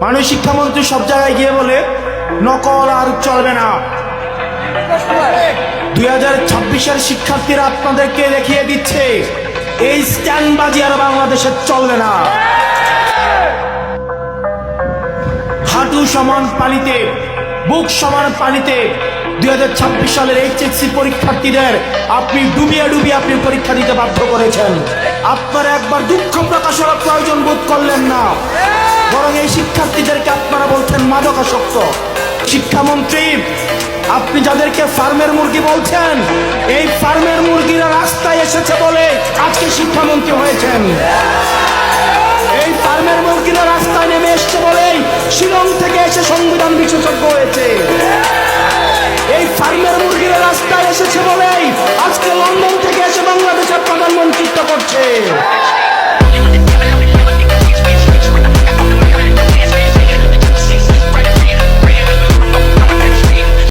মাননীয় শিক্ষামন্ত্রী সব জায়গায় গিয়ে বলে নকল আর চলবে না। 2026-এর শিক্ষার্থীরা আপনাদেরকে দেখিয়ে দিচ্ছে এই স্ট্যান্ডবাজি আর বাংলাদেশে চলবে না। হাঁটু সমান পানিতে, বুক সমান পানিতে 2026 সালের এইচএসসি পরীক্ষার্থীদের আপনি ডুবিয়ে ডুবিয়ে আপনি পরীক্ষা দিতে বাধ্য করেছেন। আপনারা একবার দুঃখ প্রকাশের প্রয়োজন বোধ করলেন না, বরং এই শিক্ষার্থীদেরকে আপনারা বলছেন মাদকাসক্ত। শিক্ষামন্ত্রী, আপনি যাদেরকে ফার্মের মুরগি বলছেন, এই ফার্মের মুরগিরা রাস্তায় এসেছে বলে আজকে শিক্ষামন্ত্রী হয়েছেন। এই ফার্মের মুরগিরা রাস্তায় নেমে এসছে